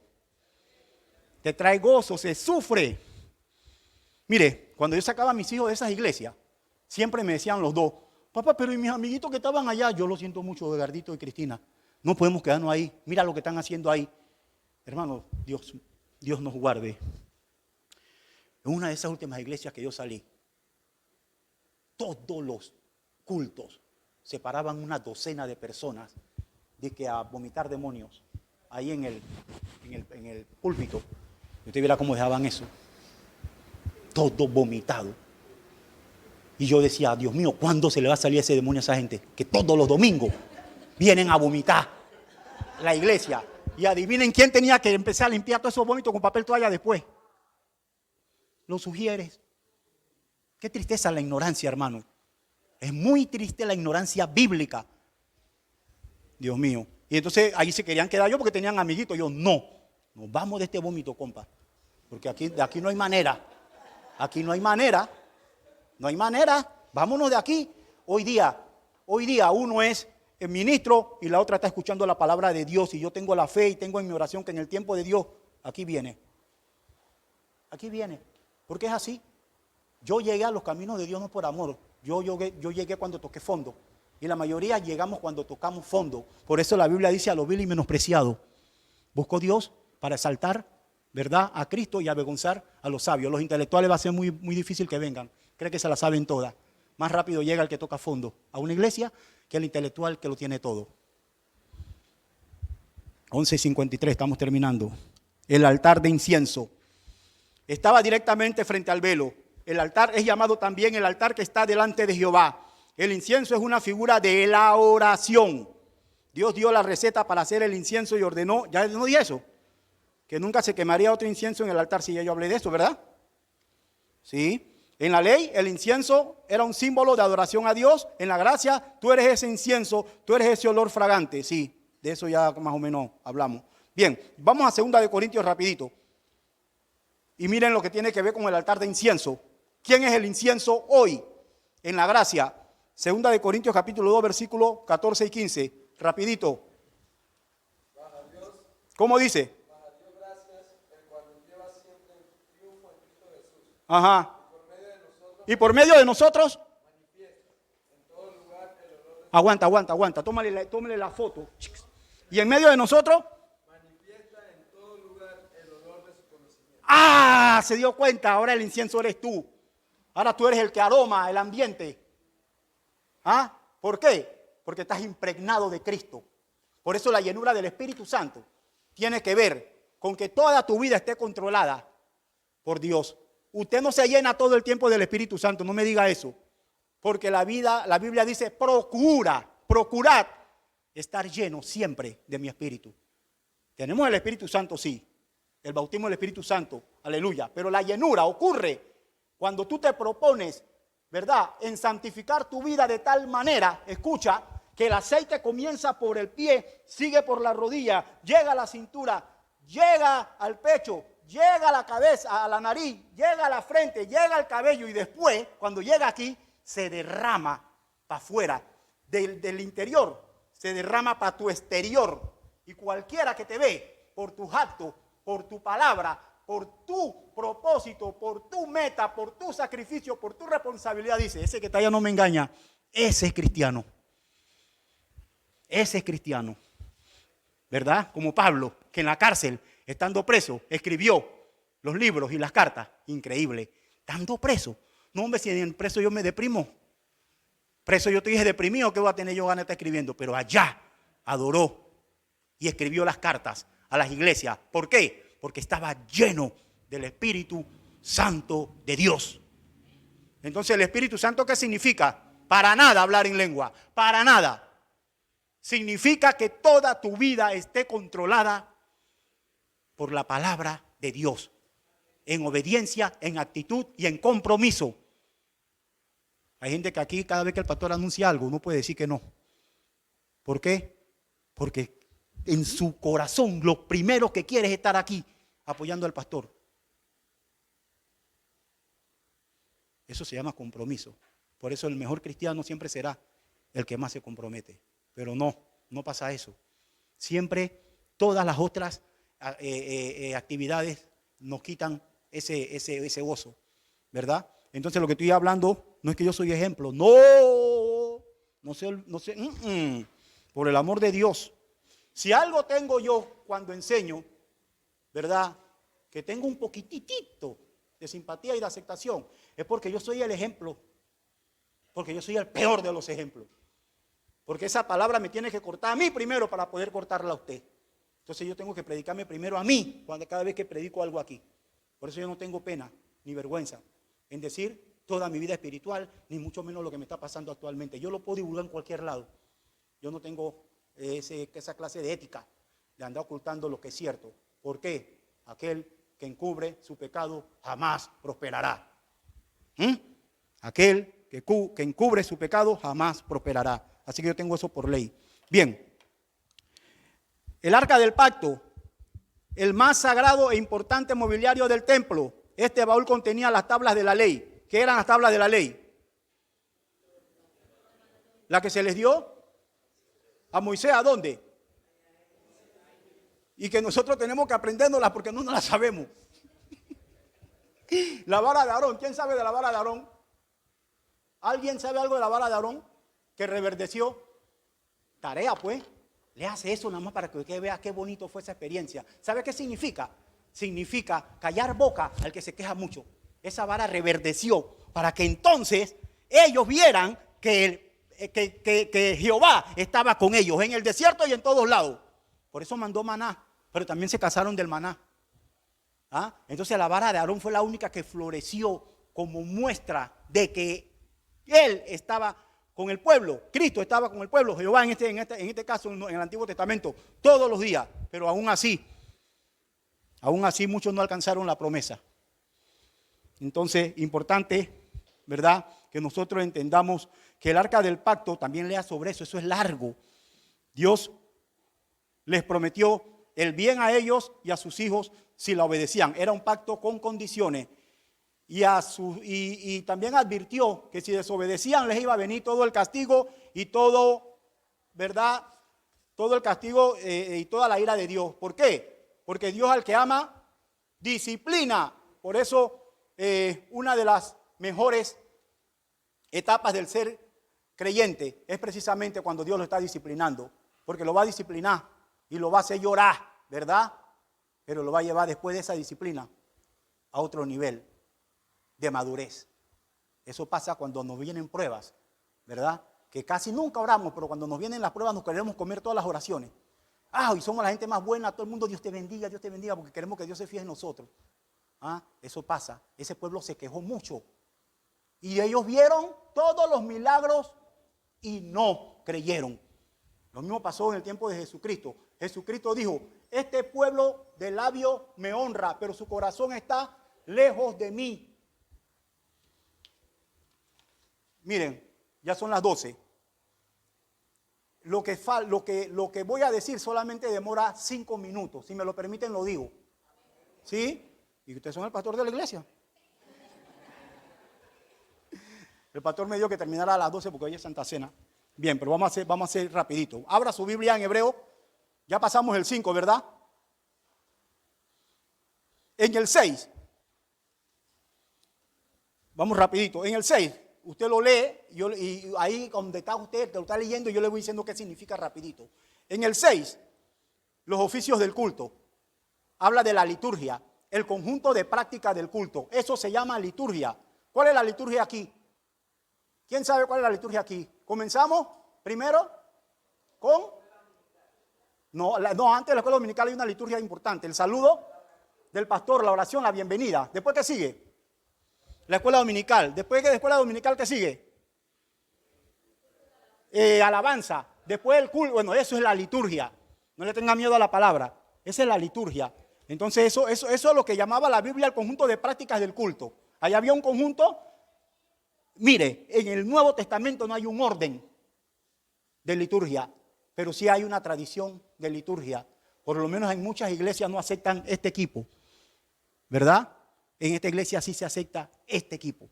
Te trae gozo, se sufre. Mire, cuando yo sacaba a mis hijos de esas iglesias, siempre me decían los dos, papá, pero ¿y mis amiguitos que estaban allá? Yo lo siento mucho, Edgardito y Cristina. No podemos quedarnos ahí. Mira lo que están haciendo ahí. Hermano, Dios nos guarde. En una de esas últimas iglesias que yo salí, todos los cultos se paraban una docena de personas de que a vomitar demonios ahí en el púlpito. Y usted viera cómo dejaban eso. Todo vomitado. Y yo decía, Dios mío, ¿cuándo se le va a salir ese demonio a esa gente? Que todos los domingos vienen a vomitar la iglesia. Y adivinen quién tenía que empezar a limpiar todos esos vómitos con papel toalla después. Los sugieres. Qué tristeza la ignorancia, hermano. Es muy triste la ignorancia bíblica. Dios mío. Y entonces ahí se querían quedar yo porque tenían amiguitos. Yo, no. Nos vamos de este vómito, compa. Porque de aquí no hay manera. Aquí no hay manera. No hay manera. Vámonos de aquí. Hoy día uno es el ministro y la otra está escuchando la palabra de Dios. Y yo tengo la fe y tengo en mi oración que en el tiempo de Dios, aquí viene. Aquí viene. Porque es así. Yo llegué a los caminos de Dios no por amor. Yo llegué cuando toqué fondo. Y la mayoría llegamos cuando tocamos fondo. Por eso la Biblia dice a lo vil y menospreciado. Buscó Dios para exaltar, ¿verdad?, a Cristo y avergonzar a los sabios. Los intelectuales va a ser muy, muy difícil que vengan. Cree que se la saben todas. Más rápido llega el que toca fondo a una iglesia que el intelectual que lo tiene todo. 11:53, estamos terminando. El altar de incienso. Estaba directamente frente al velo. El altar es llamado también el altar que está delante de Jehová. El incienso es una figura de la oración. Dios dio la receta para hacer el incienso y ordenó, ya no dije eso, que nunca se quemaría otro incienso en el altar. Sí, ya yo hablé de eso, ¿verdad? Sí. En la ley, el incienso era un símbolo de adoración a Dios. En la gracia, tú eres ese incienso, tú eres ese olor fragante. Sí, de eso ya más o menos hablamos. Bien, vamos a 2 de Corintios rapidito. Y miren lo que tiene que ver con el altar de incienso. ¿Quién es el incienso hoy? En la gracia. 2 de Corintios capítulo 2, versículos 14 y 15. Rapidito. ¿Cómo dice? Ajá. Y por medio de nosotros. Aguanta. Tómale la foto. Y en medio de nosotros. Se dio cuenta. Ahora el incienso eres tú. Ahora tú eres el que aroma el ambiente. ¿Por qué? Porque estás impregnado de Cristo. Por eso la llenura del Espíritu Santo tiene que ver con que toda tu vida esté controlada por Dios. Usted no se llena todo el tiempo del Espíritu Santo, no me diga eso. Porque la Biblia dice, procurad estar lleno siempre de mi Espíritu. Tenemos el Espíritu Santo, sí. El bautismo del Espíritu Santo, aleluya. Pero la llenura ocurre cuando tú te propones, ¿verdad?, en santificar tu vida de tal manera, escucha, que el aceite comienza por el pie, sigue por la rodilla, llega a la cintura, llega al pecho, llega a la cabeza, a la nariz, llega a la frente, llega al cabello y después, cuando llega aquí, se derrama para afuera. Del interior, se derrama para tu exterior. Y cualquiera que te ve, por tus actos, por tu palabra, por tu propósito, por tu meta, por tu sacrificio, por tu responsabilidad, dice, ese que está allá no me engaña, ese es cristiano. Ese es cristiano. ¿Verdad? Como Pablo, que en la cárcel, estando preso, escribió los libros y las cartas. Increíble. Estando preso. No, hombre, si en preso yo me deprimo. Preso yo estoy deprimido, ¿qué voy a tener yo ganas de estar escribiendo? Pero allá adoró y escribió las cartas a las iglesias. ¿Por qué? Porque estaba lleno del Espíritu Santo de Dios. Entonces, ¿el Espíritu Santo qué significa? Para nada hablar en lengua. Para nada. Significa que toda tu vida esté controlada por la palabra de Dios, en obediencia, en actitud y en compromiso. Hay gente que aquí cada vez que el pastor anuncia algo, no puede decir que no. ¿Por qué? Porque en su corazón lo primero que quiere es estar aquí apoyando al pastor. Eso se llama compromiso. Por eso el mejor cristiano siempre será el que más se compromete. Pero no pasa eso. Siempre todas las otras actividades nos quitan ese gozo, ¿verdad? Entonces lo que estoy hablando no es que yo soy ejemplo. No sé. Por el amor de Dios. Si algo tengo yo cuando enseño, ¿verdad? Que tengo un poquitito de simpatía y de aceptación, es porque yo soy el ejemplo. Porque yo soy el peor de los ejemplos. Porque esa palabra me tiene que cortar a mí primero para poder cortarla a usted. Entonces yo tengo que predicarme primero a mí cada vez que predico algo aquí. Por eso yo no tengo pena ni vergüenza en decir toda mi vida espiritual, ni mucho menos lo que me está pasando actualmente. Yo lo puedo divulgar en cualquier lado. Yo no tengo esa clase de ética de andar ocultando lo que es cierto. ¿Por qué? Aquel que encubre su pecado jamás prosperará. Aquel que encubre su pecado jamás prosperará. Así que yo tengo eso por ley. Bien. El arca del pacto, el más sagrado e importante mobiliario del templo. Este baúl contenía las tablas de la ley. ¿Qué eran las tablas de la ley? La que se les dio a Moisés, ¿a dónde? Y que nosotros tenemos que aprendérnoslas porque no nos las sabemos. La vara de Aarón. ¿Quién sabe de la vara de Aarón? ¿Alguien sabe algo de la vara de Aarón? Que reverdeció. Tarea, pues. Le hace eso nada más para que usted vea qué bonito fue esa experiencia. ¿Sabe qué significa? Significa callar boca al que se queja mucho. Esa vara reverdeció para que entonces ellos vieran que Jehová estaba con ellos en el desierto y en todos lados. Por eso mandó maná, pero también se casaron del maná. Entonces la vara de Aarón fue la única que floreció como muestra de que él estaba con el pueblo. Cristo estaba con el pueblo. Jehová en este caso, en el Antiguo Testamento, todos los días. Pero aún así muchos no alcanzaron la promesa. Entonces, importante, ¿verdad? Que nosotros entendamos que el arca del pacto, también lea sobre eso, eso es largo. Dios les prometió el bien a ellos y a sus hijos si la obedecían. Era un pacto con condiciones. Y también advirtió que si desobedecían les iba a venir todo el castigo y todo, ¿verdad? Todo el castigo y toda la ira de Dios. ¿Por qué? Porque Dios al que ama, disciplina. Por eso una de las mejores etapas del ser creyente es precisamente cuando Dios lo está disciplinando. Porque lo va a disciplinar y lo va a hacer llorar, ¿verdad? Pero lo va a llevar después de esa disciplina a otro nivel de madurez. Eso pasa cuando nos vienen pruebas, ¿verdad? Que casi nunca oramos, pero cuando nos vienen las pruebas nos queremos comer todas las oraciones. Y somos la gente más buena, todo el mundo Dios te bendiga, porque queremos que Dios se fije en nosotros. Eso pasa. Ese pueblo se quejó mucho. Y ellos vieron todos los milagros y no creyeron. Lo mismo pasó en el tiempo de Jesucristo. Jesucristo dijo, este pueblo de labio me honra, pero su corazón está lejos de mí. Miren, ya son las 12. Lo que voy a decir solamente demora 5 minutos. Si me lo permiten, lo digo. ¿Sí? Y ustedes son el pastor de la iglesia. El pastor me dijo que terminara a las 12 porque hoy es Santa Cena. Bien, pero vamos a hacer rapidito. Abra su Biblia en Hebreo. Ya pasamos el 5, ¿verdad? En el 6, vamos rapidito, en el 6, usted lo lee y ahí donde está usted, te lo está leyendo, yo le voy diciendo qué significa rapidito. En el 6, los oficios del culto, habla de la liturgia, el conjunto de prácticas del culto, eso se llama liturgia. ¿Cuál es la liturgia aquí? ¿Quién sabe cuál es la liturgia aquí? Comenzamos primero con... No, antes de la escuela dominical hay una liturgia importante, el saludo del pastor, la oración, la bienvenida. ¿Después qué sigue? La escuela dominical. Después de la escuela dominical, ¿qué sigue? Alabanza. Después el culto. Bueno, eso es la liturgia. No le tenga miedo a la palabra. Esa es la liturgia. Entonces eso es lo que llamaba la Biblia el conjunto de prácticas del culto. Ahí había un conjunto. Mire, en el Nuevo Testamento no hay un orden de liturgia, pero sí hay una tradición de liturgia. Por lo menos en muchas iglesias no aceptan este equipo, ¿verdad? En esta iglesia sí se acepta este equipo,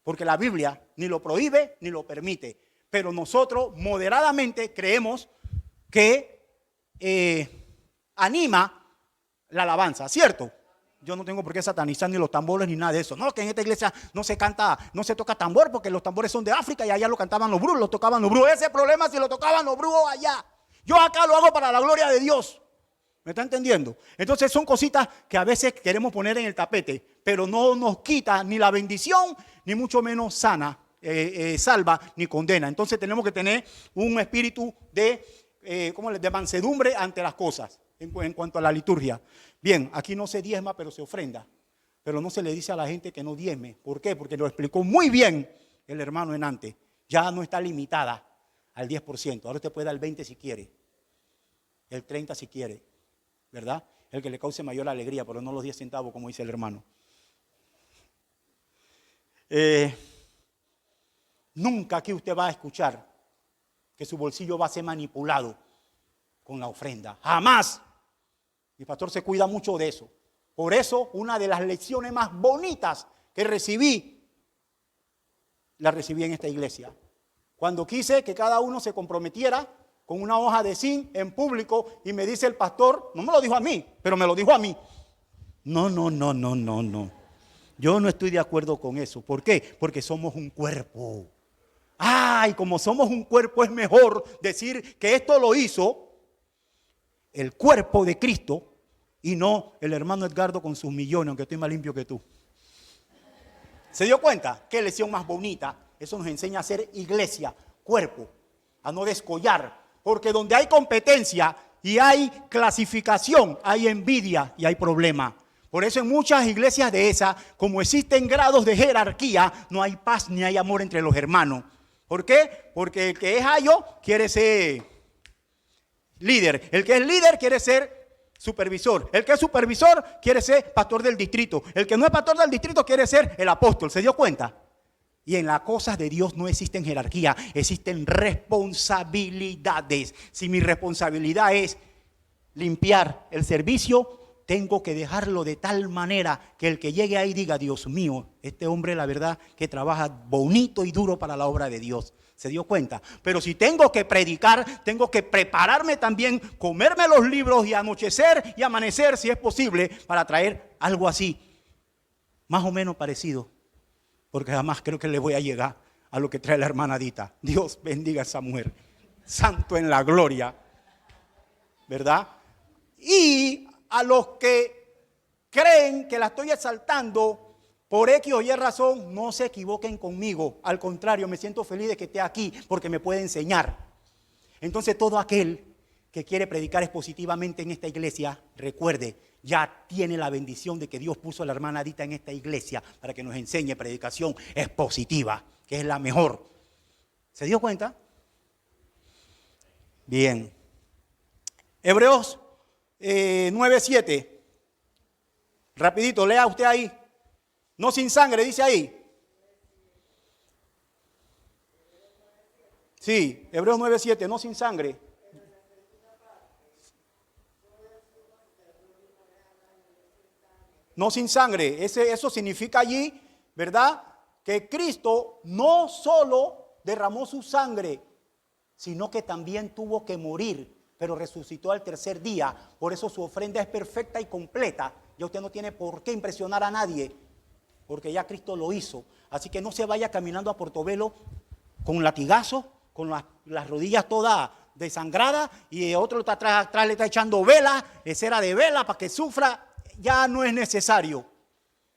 porque la Biblia ni lo prohíbe ni lo permite, pero nosotros moderadamente creemos que anima la alabanza, ¿cierto? Yo no tengo por qué satanizar ni los tambores ni nada de eso. No, que en esta iglesia no se canta, no se toca tambor porque los tambores son de África y allá lo cantaban los brujos, lo tocaban los brujos. Ese problema si lo tocaban los brujos allá. Yo acá lo hago para la gloria de Dios. ¿Me está entendiendo? Entonces son cositas que a veces queremos poner en el tapete, pero no nos quita ni la bendición, ni mucho menos salva, ni condena. Entonces tenemos que tener un espíritu de mansedumbre ante las cosas en cuanto a la liturgia. Bien, aquí no se diezma, pero se ofrenda. Pero no se le dice a la gente que no diezme. ¿Por qué? Porque lo explicó muy bien el hermano Enante. Ya no está limitada al 10%. Ahora usted puede dar el 20% si quiere. El 30% si quiere. ¿Verdad? El que le cause mayor alegría, pero no los 10 centavos como dice el hermano. Nunca aquí usted va a escuchar que su bolsillo va a ser manipulado con la ofrenda. Jamás. Mi pastor se cuida mucho de eso. Por eso, una de las lecciones más bonitas que recibí, la recibí en esta iglesia. Cuando quise que cada uno se comprometiera con una hoja de zinc en público y me dice el pastor, no me lo dijo a mí, pero me lo dijo a mí. No. Yo no estoy de acuerdo con eso. ¿Por qué? Porque somos un cuerpo. Y como somos un cuerpo es mejor decir que esto lo hizo el cuerpo de Cristo y no el hermano Edgardo con sus millones, aunque estoy más limpio que tú. ¿Se dio cuenta? Qué lección más bonita. Eso nos enseña a ser iglesia, cuerpo, a no descollar. Porque donde hay competencia y hay clasificación, hay envidia y hay problema. Por eso en muchas iglesias de esas, como existen grados de jerarquía, no hay paz ni hay amor entre los hermanos. ¿Por qué? Porque el que es ayo quiere ser líder. El que es líder quiere ser supervisor. El que es supervisor quiere ser pastor del distrito. El que no es pastor del distrito quiere ser el apóstol. ¿Se dio cuenta? Y en las cosas de Dios no existen jerarquía, existen responsabilidades. Si mi responsabilidad es limpiar el servicio, tengo que dejarlo de tal manera que el que llegue ahí diga, Dios mío, este hombre la verdad que trabaja bonito y duro para la obra de Dios. ¿Se dio cuenta? Pero si tengo que predicar, tengo que prepararme también, comerme los libros y anochecer y amanecer si es posible para traer algo así, más o menos parecido. Porque jamás creo que le voy a llegar a lo que trae la hermana Dita. Dios bendiga a esa mujer. Santo en la gloria. ¿Verdad? Y a los que creen que la estoy exaltando por X o Y razón, no se equivoquen conmigo. Al contrario, me siento feliz de que esté aquí porque me puede enseñar. Entonces todo aquel que quiere predicar expositivamente en esta iglesia, recuerde, ya tiene la bendición de que Dios puso a la hermana Dita en esta iglesia para que nos enseñe predicación expositiva, que es la mejor. ¿Se dio cuenta? Bien. Hebreos 9:7. Rapidito, lea usted ahí. No sin sangre, dice ahí. Sí, Hebreos 9:7, no sin sangre. No sin sangre, eso significa allí, ¿verdad? Que Cristo no solo derramó su sangre, sino que también tuvo que morir, pero resucitó al tercer día. Por eso su ofrenda es perfecta y completa, Ya usted no tiene por qué impresionar a nadie, porque ya Cristo lo hizo. Así que no se vaya caminando a Portobelo con latigazo, con las rodillas todas desangradas, y otro está atrás le está echando vela, cera de vela para que sufra. Ya no es necesario.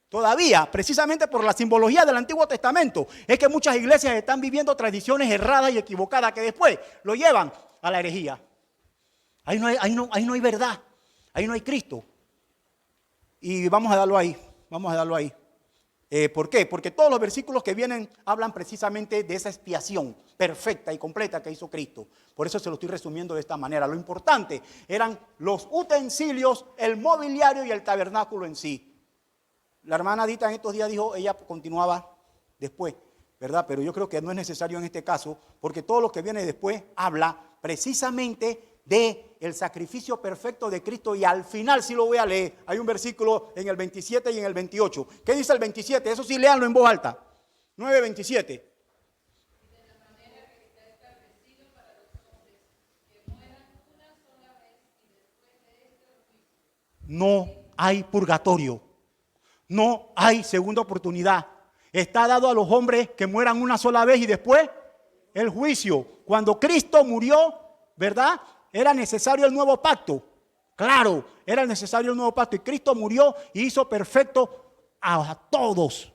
Todavía, precisamente por la simbología del Antiguo Testamento, es que muchas iglesias están viviendo tradiciones erradas y equivocadas que después lo llevan a la herejía. Ahí no hay verdad, ahí no hay Cristo. Y vamos a darlo ahí, ¿por qué? Porque todos los versículos que vienen hablan precisamente de esa expiación perfecta y completa que hizo Cristo. Por eso se lo estoy resumiendo de esta manera. Lo importante eran los utensilios, el mobiliario y el tabernáculo en sí. La hermana Dita en estos días dijo, ella continuaba después, ¿verdad? Pero yo creo que no es necesario en este caso, porque todo lo que viene después habla precisamente de el sacrificio perfecto de Cristo, y al final sí lo voy a leer. Hay un versículo en el 27 y en el 28. ¿Qué dice el 27? Eso sí, léanlo en voz alta. 9:27. No hay purgatorio. No hay segunda oportunidad. Está dado a los hombres que mueran una sola vez y después el juicio. Cuando Cristo murió, ¿verdad? Era necesario el nuevo pacto. Claro, era necesario el nuevo pacto. Y Cristo murió y hizo perfecto a todos,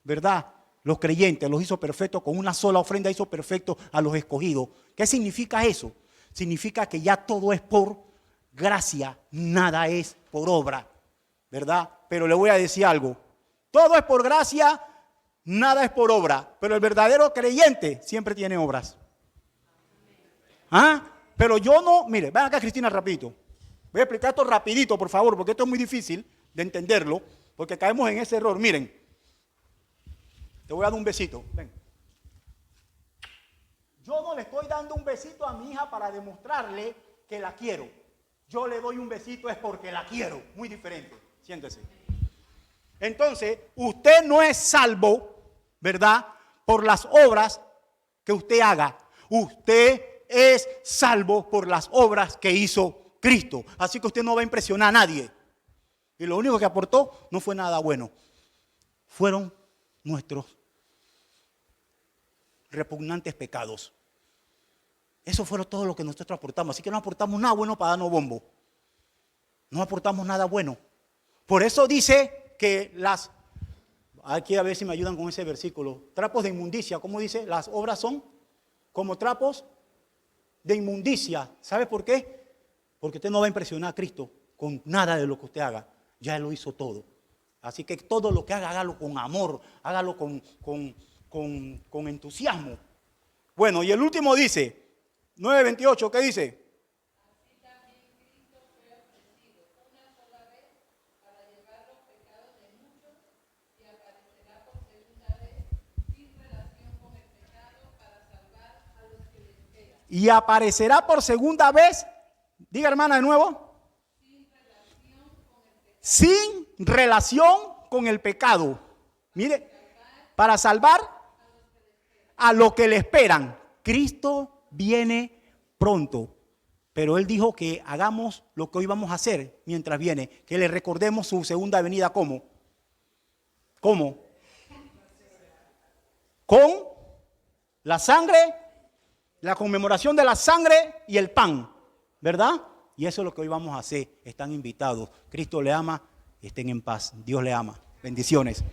¿verdad? Los creyentes los hizo perfectos con una sola ofrenda, hizo perfecto a los escogidos. ¿Qué significa eso? Significa que ya todo es por gracia, nada es por obra, ¿verdad? Pero le voy a decir algo, todo es por gracia, nada es por obra, pero el verdadero creyente siempre tiene obras. ¿Ah? Pero yo no, mire, ven acá Cristina rapidito, voy a explicar esto rapidito por favor, porque esto es muy difícil de entenderlo, porque caemos en ese error. Miren, te voy a dar un besito, ven. Yo no le estoy dando un besito a mi hija para demostrarle que la quiero. Yo le doy un besito es porque la quiero, muy diferente. Siéntese. Entonces, usted no es salvo, ¿verdad?, por las obras que usted haga. Usted es salvo por las obras que hizo Cristo. Así que usted no va a impresionar a nadie. Y lo único que aportó no fue nada bueno. Fueron nuestros repugnantes pecados. Eso fue todo lo que nosotros aportamos. Así que no aportamos nada bueno para darnos bombo. No aportamos nada bueno. Por eso dice que aquí a ver si me ayudan con ese versículo, trapos de inmundicia, ¿cómo dice? Las obras son como trapos de inmundicia. ¿Sabe por qué? Porque usted no va a impresionar a Cristo con nada de lo que usted haga. Ya Él lo hizo todo. Así que todo lo que haga, hágalo con amor, hágalo con entusiasmo. Bueno, y el último dice, 9:28, ¿qué dice? Y aparecerá por segunda vez, diga hermana de nuevo, sin relación con el pecado. Mire, para salvar a los que le esperan. Cristo viene pronto, pero Él dijo que hagamos lo que hoy vamos a hacer mientras viene, que le recordemos su segunda venida. ¿Cómo? ¿Cómo? Con la sangre, la conmemoración de la sangre y el pan, ¿verdad? Y eso es lo que hoy vamos a hacer. Están invitados. Cristo le ama y estén en paz. Dios le ama. Bendiciones.